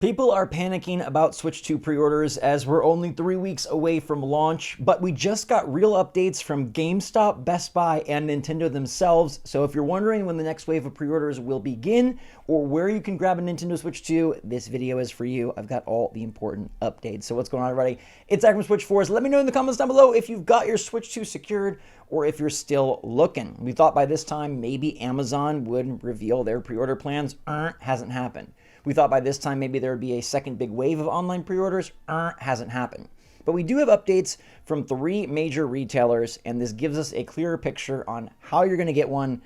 People are panicking about Switch 2 pre-orders as we're only 3 weeks away from launch, but we just got real updates from GameStop, Best Buy, and Nintendo themselves. So if you're wondering when the next wave of pre-orders will begin or where you can grab a Nintendo Switch 2, this video is for you. I've got all the important updates. So what's going on, everybody? It's Zach from Switch Force. Let me know in the comments down below if you've got your Switch 2 secured or if you're still looking. We thought by this time maybe Amazon would reveal their pre-order plans. Hasn't happened. We thought by this time maybe there would be a second big wave of online pre-orders. Hasn't happened. But we do have updates from 3 major retailers, and this gives us a clearer picture on how you're going to get one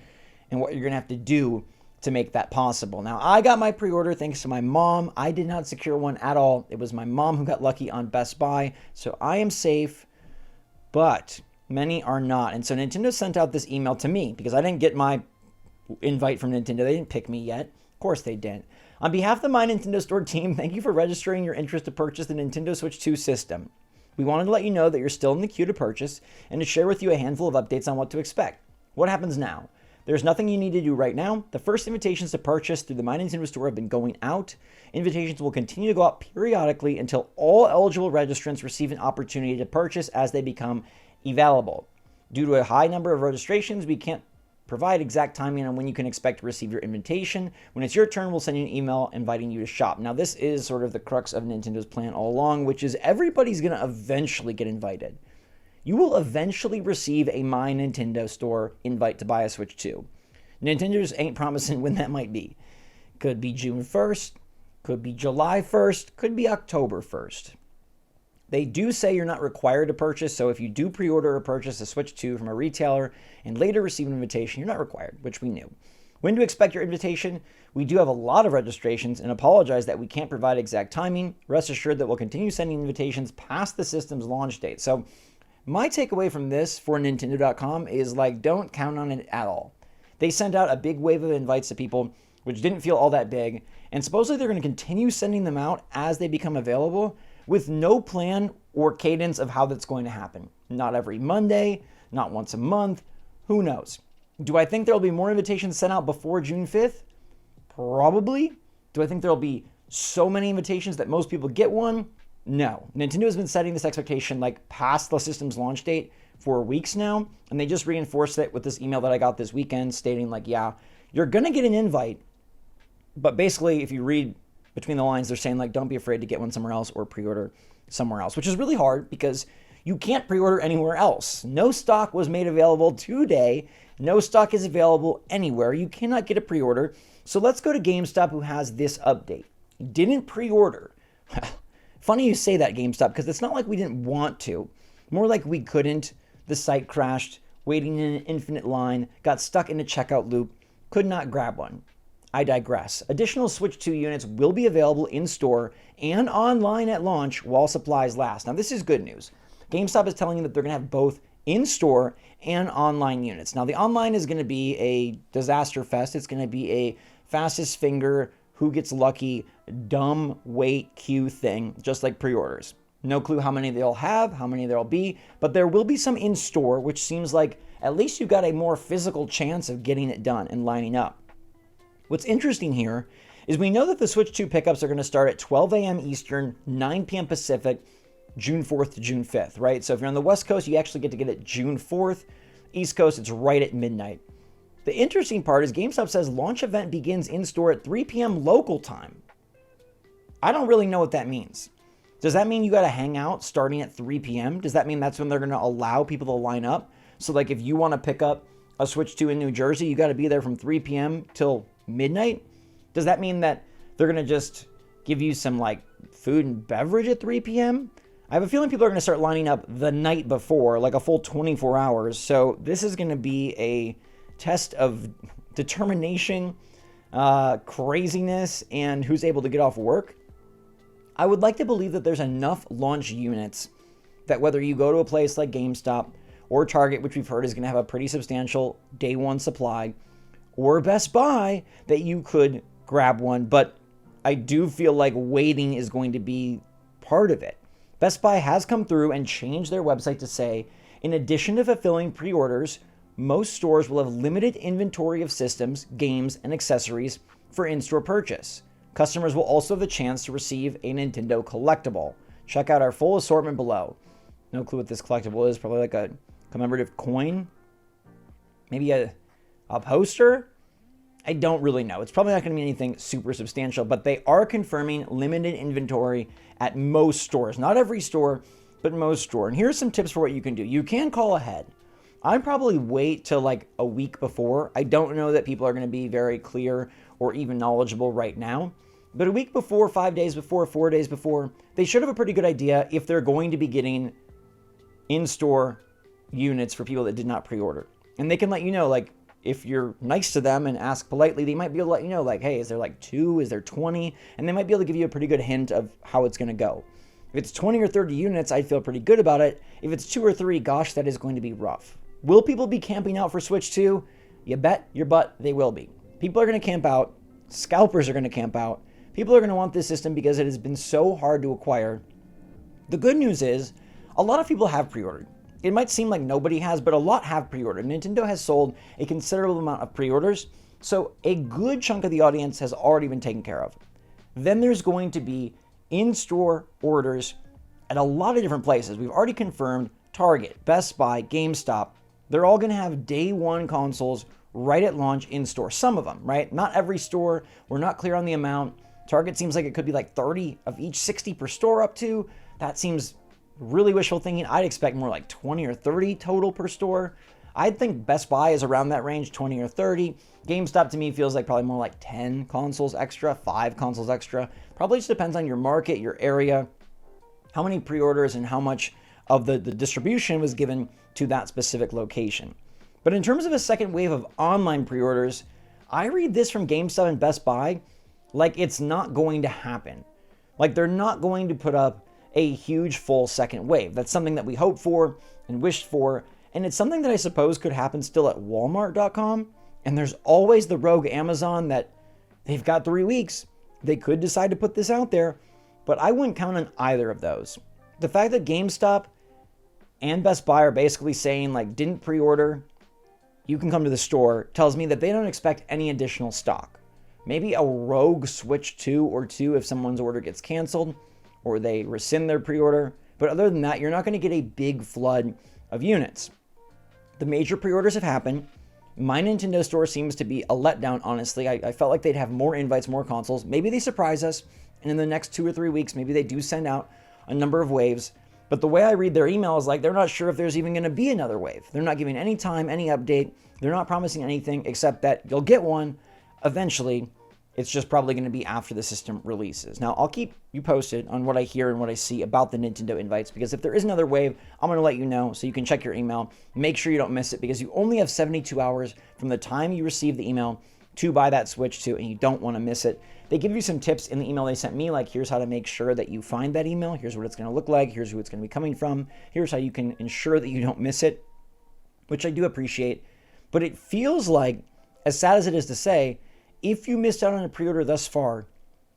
and what you're going to have to do to make that possible. Now, I got my pre-order thanks to my mom. I did not secure one at all. It was my mom who got lucky on Best Buy, so I am safe, but many are not. And so Nintendo sent out this email to me because I didn't get my invite from Nintendo. They didn't pick me yet. Of course they didn't. On behalf of the My Nintendo Store team, thank you for registering your interest to purchase the Nintendo Switch 2 system. We wanted to let you know that you're still in the queue to purchase and to share with you a handful of updates on what to expect. What happens now? There's nothing you need to do right now. The first invitations to purchase through the My Nintendo Store have been going out. Invitations will continue to go out periodically until all eligible registrants receive an opportunity to purchase as they become available. Due to a high number of registrations, we can't provide exact timing on when you can expect to receive your invitation. When it's your turn, we'll send you an email inviting you to shop. Now, this is sort of the crux of Nintendo's plan all along, which is everybody's going to eventually get invited. You will eventually receive a My Nintendo Store invite to buy a Switch 2. Nintendo just ain't promising when that might be. Could be June 1st, could be July 1st, could be October 1st. They do say you're not required to purchase, so if you do pre-order or purchase a Switch 2 from a retailer and later receive an invitation, you're not required, which we knew. When to expect your invitation? We do have a lot of registrations and apologize that we can't provide exact timing. Rest assured that we'll continue sending invitations past the system's launch date. So my takeaway from this for Nintendo.com is don't count on it at all. They sent out a big wave of invites to people, which didn't feel all that big, and supposedly they're going to continue sending them out as they become available, with no plan or cadence of how that's going to happen. Not every Monday, not once a month, who knows? Do I think there'll be more invitations sent out before June 5th? Probably. Do I think there'll be so many invitations that most people get one? No. Nintendo has been setting this expectation past the system's launch date for weeks now, and they just reinforced it with this email that I got this weekend stating yeah, you're gonna get an invite, but basically if you read between the lines, they're saying don't be afraid to get one somewhere else or pre-order somewhere else, which is really hard because you can't pre-order anywhere else. No stock was made available today. No stock is available anywhere. You cannot get a pre-order. So let's go to GameStop, who has this update. Didn't pre-order. Funny you say that, GameStop, because it's not like we didn't want to. More like we couldn't. The site crashed, waiting in an infinite line, got stuck in a checkout loop, could not grab one. I digress. Additional Switch 2 units will be available in store and online at launch while supplies last. Now, this is good news. GameStop is telling you that they're going to have both in-store and online units. Now, the online is going to be a disaster fest. It's going to be a fastest finger, who gets lucky, dumb wait queue thing, just like pre-orders. No clue how many they'll have, how many there'll be, but there will be some in-store, which seems like at least you've got a more physical chance of getting it done and lining up. What's interesting here is we know that the Switch 2 pickups are going to start at 12 a.m. Eastern, 9 p.m. Pacific, June 4th to June 5th, right? So if you're on the West Coast, you actually get it June 4th. East Coast, it's right at midnight. The interesting part is GameStop says launch event begins in-store at 3 p.m. local time. I don't really know what that means. Does that mean you got to hang out starting at 3 p.m.? Does that mean that's when they're going to allow people to line up? So if you want to pick up a Switch 2 in New Jersey, you got to be there from 3 p.m. till midnight? Does that mean that they're going to just give you some food and beverage at 3 p.m.? I have a feeling people are going to start lining up the night before, a full 24 hours. So this is going to be a test of determination, craziness, and who's able to get off work. I would like to believe that there's enough launch units that whether you go to a place like GameStop or Target, which we've heard is going to have a pretty substantial day one supply, or Best Buy, that you could grab one. But I do feel like waiting is going to be part of it. Best Buy has come through and changed their website to say, in addition to fulfilling pre-orders, most stores will have limited inventory of systems, games, and accessories for in-store purchase. Customers will also have the chance to receive a Nintendo collectible. Check out our full assortment below. No clue what this collectible is. Probably like a commemorative coin. Maybe a poster? I don't really know. It's probably not going to be anything super substantial, but they are confirming limited inventory at most stores. Not every store, but most stores. And here's some tips for what you can do. You can call ahead. I'd probably wait till like a week before. I don't know that people are going to be very clear or even knowledgeable right now. But a week before, 5 days before, 4 days before, they should have a pretty good idea if they're going to be getting in-store units for people that did not pre-order. And they can let you know, like, if you're nice to them and ask politely, they might be able to let you know, like, hey, is there like 2? Is there 20? And they might be able to give you a pretty good hint of how it's going to go. If it's 20 or 30 units, I'd feel pretty good about it. If it's 2 or 3, gosh, that is going to be rough. Will people be camping out for Switch 2? You bet your butt they will be. People are going to camp out. Scalpers are going to camp out. People are going to want this system because it has been so hard to acquire. The good news is, a lot of people have pre-ordered. It might seem like nobody has, but a lot have pre-ordered. Nintendo has sold a considerable amount of pre-orders, so a good chunk of the audience has already been taken care of. Then there's going to be in-store orders at a lot of different places. We've already confirmed Target, Best Buy, GameStop. They're all going to have day one consoles right at launch in store. Some of them, right? Not every store. We're not clear on the amount. Target seems like it could be like 30 of each, 60 per store up to. That seems really wishful thinking. I'd expect more like 20 or 30 total per store. I'd think Best Buy is around that range, 20 or 30. GameStop to me feels like probably more like 10 consoles extra, 5 consoles extra. Probably just depends on your market, your area, how many pre-orders and how much of the distribution was given to that specific location. But in terms of a second wave of online pre-orders, I read this from GameStop and Best Buy like it's not going to happen. Like they're not going to put up a huge full second wave. That's something that we hoped for and wished for, and it's something that I suppose could happen still at Walmart.com. And there's always the rogue Amazon that they've got 3 weeks. They could decide to put this out there, but I wouldn't count on either of those. The fact that GameStop and Best Buy are basically saying like didn't pre-order, you can come to the store, tells me that they don't expect any additional stock. Maybe a rogue Switch 2 or 2 if someone's order gets canceled or they rescind their pre-order. But other than that, you're not going to get a big flood of units. The major pre-orders have happened. My Nintendo store seems to be a letdown, honestly. I felt like they'd have more invites, more consoles. Maybe they surprise us, and in the next 2 or 3 weeks, maybe they do send out a number of waves. But the way I read their email is like they're not sure if there's even going to be another wave. They're not giving any time, any update. They're not promising anything except that you'll get one eventually. It's just probably going to be after the system releases. Now, I'll keep you posted on what I hear and what I see about the Nintendo invites, because if there is another wave, I'm going to let you know so you can check your email. Make sure you don't miss it, because you only have 72 hours from the time you receive the email to buy that Switch 2, and you don't want to miss it. They give you some tips in the email they sent me, like here's how to make sure that you find that email. Here's what it's going to look like. Here's who it's going to be coming from. Here's how you can ensure that you don't miss it, which I do appreciate. But it feels like, as sad as it is to say, if you missed out on a pre-order thus far,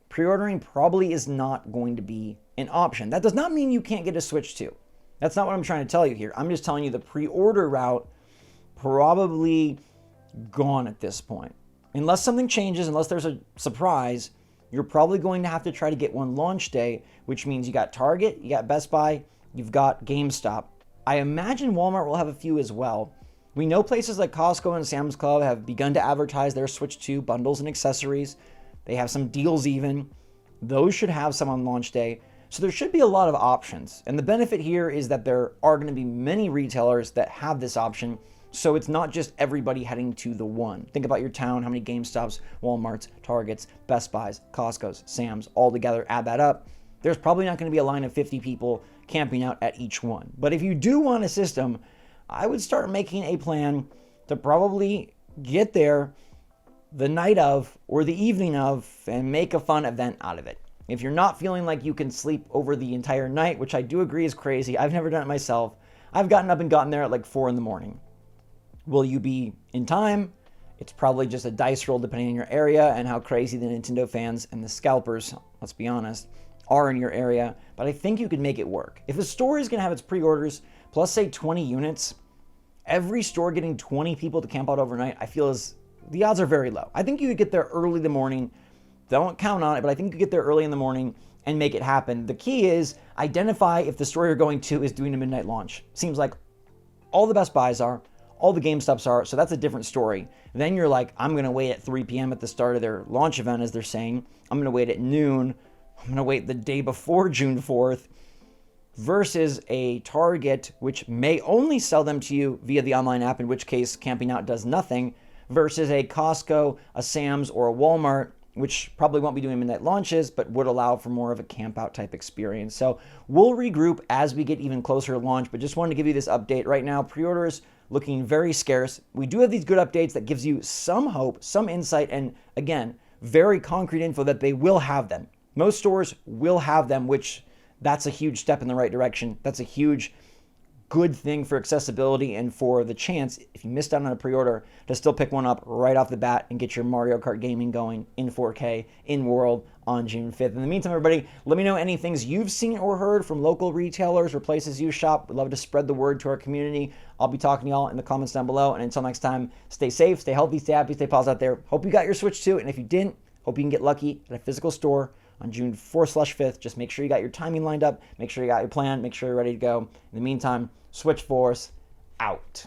pre-ordering probably is not going to be an option. That does not mean you can't get a Switch 2. That's not what I'm trying to tell you here. I'm just telling you the pre-order route probably gone at this point. Unless something changes, unless there's a surprise, you're probably going to have to try to get one launch day, which means you got Target, you got Best Buy, you've got GameStop. I imagine Walmart will have a few as well. We know places like Costco and Sam's Club have begun to advertise their Switch 2 bundles and accessories. They have some deals even. Those should have some on launch day. So there should be a lot of options. And the benefit here is that there are going to be many retailers that have this option. So it's not just everybody heading to the one. Think about your town, how many GameStops, Walmarts, Targets, Best Buys, Costco's, Sam's, all together, add that up. There's probably not going to be a line of 50 people camping out at each one. But if you do want a system, I would start making a plan to probably get there the night of or the evening of and make a fun event out of it. If you're not feeling like you can sleep over the entire night, which I do agree is crazy, I've never done it myself. I've gotten up and gotten there at like 4 in the morning. Will you be in time? It's probably just a dice roll depending on your area and how crazy the Nintendo fans and the scalpers, let's be honest, are in your area. But I think you could make it work. If a store is going to have its pre-orders plus say 20 units, every store getting 20 people to camp out overnight, I feel the odds are very low. I think you could get there early in the morning, Don't count on it, but I think you could get there early in the morning and make it happen. The key is identify if the store you're going to is doing a midnight launch. Seems like all the Best Buys are, all the GameStops are, so that's a different story. Then you're like, I'm going to wait at 3 p.m. at the start of their launch event, as they're saying. I'm going to wait at noon. I'm going to wait the day before June 4th, versus a Target, which may only sell them to you via the online app, in which case camping out does nothing, versus a Costco, a Sam's, or a Walmart, which probably won't be doing midnight launches, but would allow for more of a camp out type experience. So we'll regroup as we get even closer to launch, but just wanted to give you this update. Right now, pre-orders looking very scarce. We do have these good updates that gives you some hope, some insight, and again, very concrete info that they will have them. Most stores will have them, which that's a huge step in the right direction. That's a huge good thing for accessibility and for the chance, if you missed out on a pre-order, to still pick one up right off the bat and get your Mario Kart gaming going in 4K in world on June 5th. In the meantime, everybody, let me know any things you've seen or heard from local retailers or places you shop. We'd love to spread the word to our community. I'll be talking to y'all in the comments down below. And until next time, stay safe, stay healthy, stay happy, stay positive out there. Hope you got your Switch 2. And if you didn't, hope you can get lucky at a physical store on June 4th/5th. Just make sure you got your timing lined up. Make sure you got your plan. Make sure you're ready to go. In the meantime, Switch Force out.